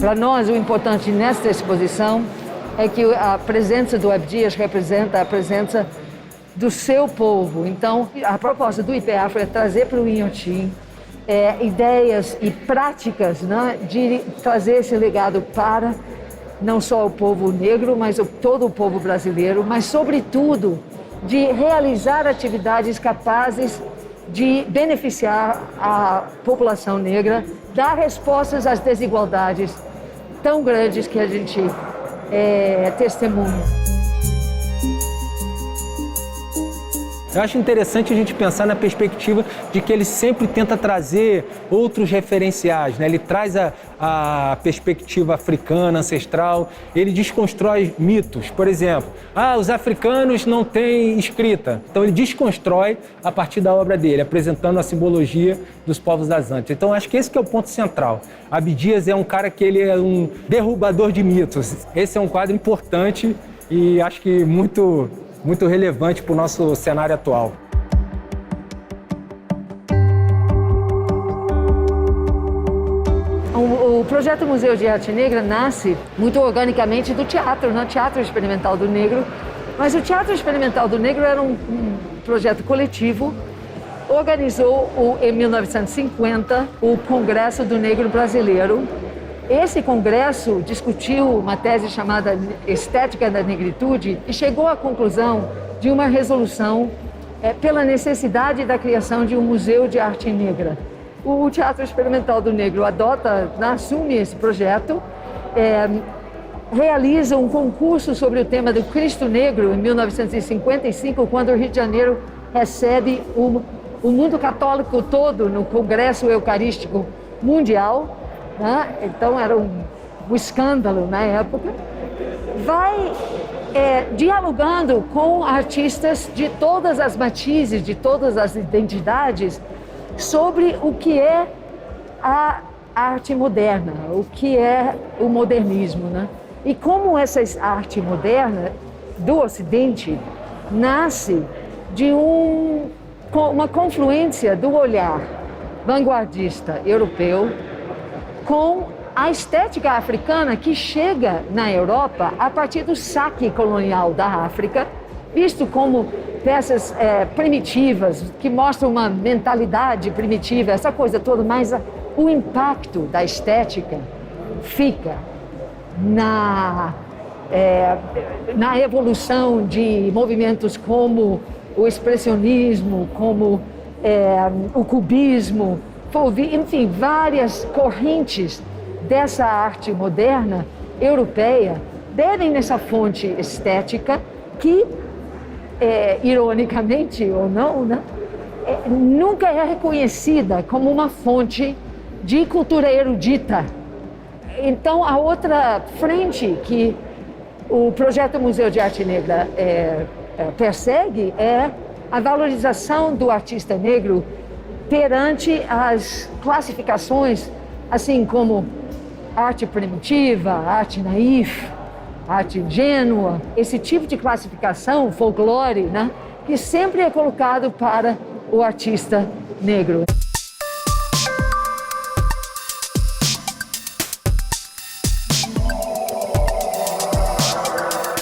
Para nós, o importante nesta exposição é que a presença do Abdias representa a presença do seu povo. Então, a proposta do IPAfro é trazer para o Inhotim ideias e práticas, né, de trazer esse legado para não só o povo negro, mas todo o povo brasileiro, mas, sobretudo, de realizar atividades capazes de beneficiar a população negra, dar respostas às desigualdades tão grandes que a gente testemunha. Eu acho interessante a gente pensar na perspectiva de que ele sempre tenta trazer outros referenciais, né? Ele traz a perspectiva africana, ancestral, ele desconstrói mitos. Por exemplo, os africanos não têm escrita. Então ele desconstrói a partir da obra dele, apresentando a simbologia dos povos das Antas. Então acho que esse que é o ponto central. Abdias é um cara que ele é um derrubador de mitos. Esse é um quadro importante e acho que muito relevante para o nosso cenário atual. O projeto Museu de Arte Negra nasce muito organicamente do teatro, né? Teatro Experimental do Negro. Mas o Teatro Experimental do Negro era um projeto coletivo. Organizou, em 1950, o Congresso do Negro Brasileiro. Esse congresso discutiu uma tese chamada Estética da Negritude e chegou à conclusão de uma resolução pela necessidade da criação de um museu de arte negra. O Teatro Experimental do Negro assume esse projeto, realiza um concurso sobre o tema do Cristo Negro em 1955, quando o Rio de Janeiro recebe o mundo católico todo no Congresso Eucarístico Mundial. Então era um escândalo na época. Vai dialogando com artistas de todas as matizes, de todas as identidades, sobre o que é a arte moderna, o que é o modernismo, né? E como essa arte moderna do Ocidente nasce de uma confluência do olhar vanguardista europeu com a estética africana que chega na Europa a partir do saque colonial da África, visto como peças primitivas, que mostram uma mentalidade primitiva, essa coisa toda, mas o impacto da estética fica na evolução de movimentos como o expressionismo, como o cubismo, enfim, várias correntes dessa arte moderna europeia bebem nessa fonte estética que, ironicamente ou não, né, nunca é reconhecida como uma fonte de cultura erudita. Então, a outra frente que o projeto Museu de Arte Negra persegue é a valorização do artista negro perante as classificações, assim como arte primitiva, arte naif, arte ingênua, esse tipo de classificação, folclore, né, que sempre é colocado para o artista negro.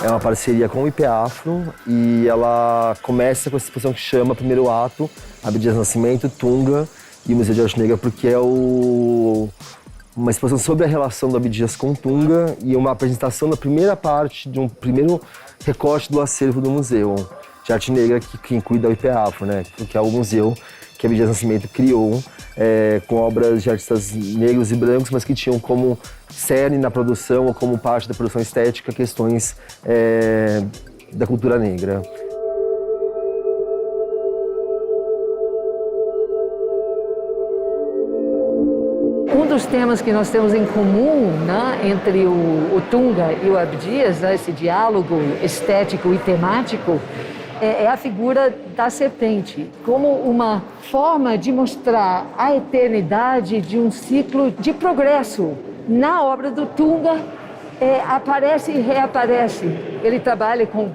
É uma parceria com o IPAfro e ela começa com essa exposição que chama Primeiro Ato, Abdias Nascimento, Tunga e o Museu de Arte Negra, porque é uma exposição sobre a relação do Abdias com Tunga e uma apresentação da primeira parte de um primeiro recorte do acervo do Museu de Arte Negra que inclui o IPAfro, né? Que é o museu que Abdias Nascimento criou com obras de artistas negros e brancos, mas que tinham como cerne na produção ou como parte da produção estética questões da cultura negra. Um dos temas que nós temos em comum, né, entre o Tunga e o Abdias, né, esse diálogo estético e temático, é a figura da serpente, como uma forma de mostrar a eternidade de um ciclo de progresso. Na obra do Tunga, aparece e reaparece. Ele trabalha com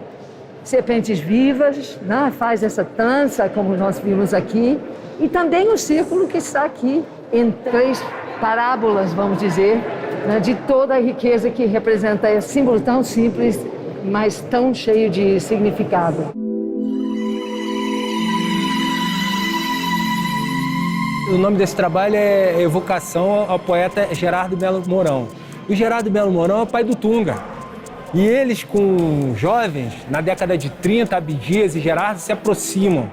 serpentes vivas, né? Faz essa dança, como nós vimos aqui, e também o círculo que está aqui, em 3 parábolas, vamos dizer, né, de toda a riqueza que representa esse símbolo tão simples, mas tão cheio de significado. O nome desse trabalho é Evocação ao poeta Gerardo Melo Mourão. O Gerardo Melo Mourão é o pai do Tunga. E eles, com jovens, na década de 30, Abdias e Gerardo se aproximam.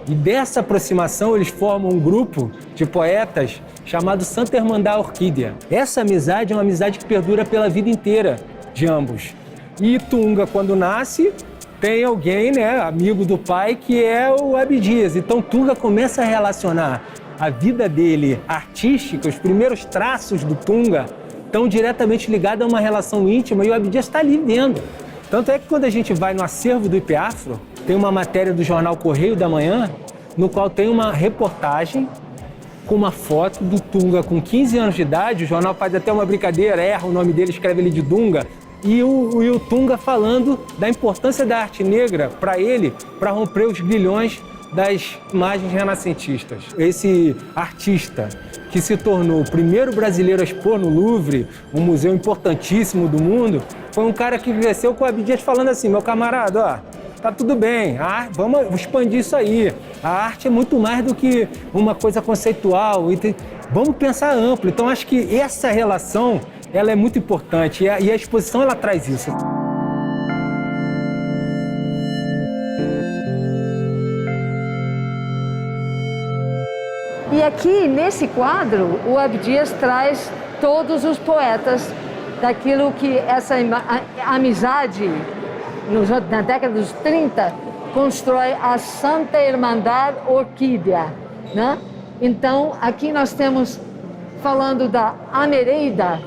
E dessa aproximação eles formam um grupo de poetas chamado Santa Irmandade Orquídea. Essa amizade é uma amizade que perdura pela vida inteira de ambos. E Tunga, quando nasce, tem alguém, né, amigo do pai, que é o Abdias. Então Tunga começa a relacionar a vida dele artística, os primeiros traços do Tunga, estão diretamente ligados a uma relação íntima e o Abdias está ali vendo. Tanto é que quando a gente vai no acervo do IPEAFRO, tem uma matéria do jornal Correio da Manhã, no qual tem uma reportagem com uma foto do Tunga com 15 anos de idade. O jornal faz até uma brincadeira, erra o nome dele, escreve ele de Dunga. E o Tunga falando da importância da arte negra para ele, para romper os grilhões das imagens renascentistas. Esse artista que se tornou o primeiro brasileiro a expor no Louvre, um museu importantíssimo do mundo, foi um cara que cresceu com o Abdias falando assim: meu camarada, ó, tá tudo bem, vamos expandir isso aí. A arte é muito mais do que uma coisa conceitual, vamos pensar amplo. Então acho que essa relação ela é muito importante e a exposição ela traz isso. E aqui, nesse quadro, o Abdias traz todos os poetas daquilo que essa amizade, na década dos 30, constrói a Santa Irmandade Orquídea, né? Então, aqui nós temos, falando da Amereida,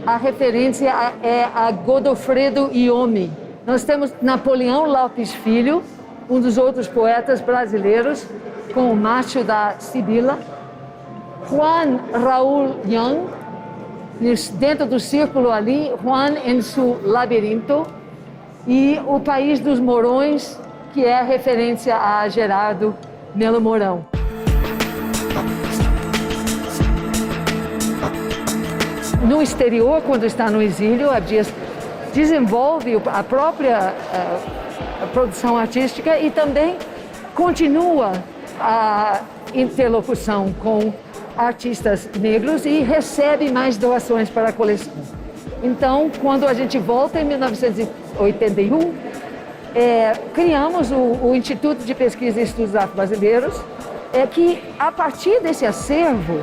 a referência é a Godofredo Iome. Nós temos Napoleão Lopes Filho, um dos outros poetas brasileiros, com o Macho da Sibila. Juan Raúl Young, dentro do círculo ali, Juan em seu labirinto. E o País dos Mourões, que é referência a Gerardo Melo Mourão. No exterior, quando está no exílio, Abdias desenvolve a própria produção artística e também continua a interlocução com artistas negros e recebe mais doações para a coleção. Então, quando a gente volta em 1981, criamos o Instituto de Pesquisa e Estudos Afro-Brasileiros, que, a partir desse acervo,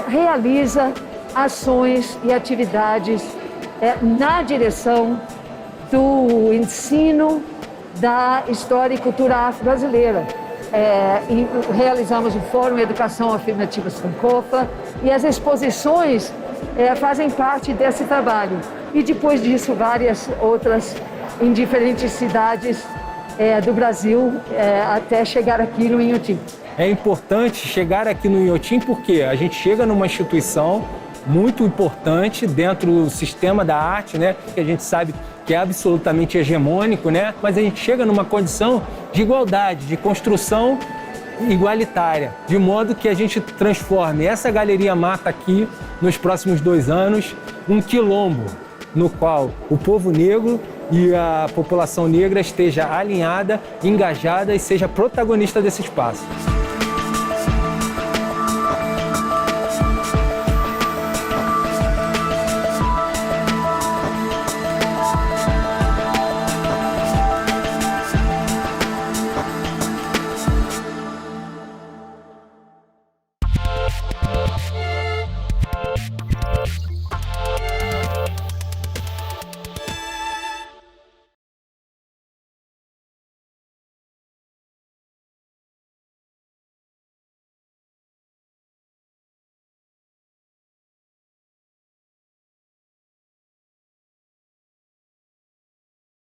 realiza ações e atividades na direção do ensino da história e cultura afro-brasileira. Realizamos o Fórum Educação Afirmativa Sankofa e as exposições fazem parte desse trabalho. E depois disso, várias outras em diferentes cidades do Brasil, até chegar aqui no Inhotim. É importante chegar aqui no Inhotim porque a gente chega numa instituição muito importante dentro do sistema da arte, né? Que a gente sabe que é absolutamente hegemônico, né? Mas a gente chega numa condição de igualdade, de construção igualitária, de modo que a gente transforme essa Galeria Mata aqui, nos próximos 2 anos, um quilombo no qual o povo negro e a população negra esteja alinhada, engajada e seja protagonista desse espaço.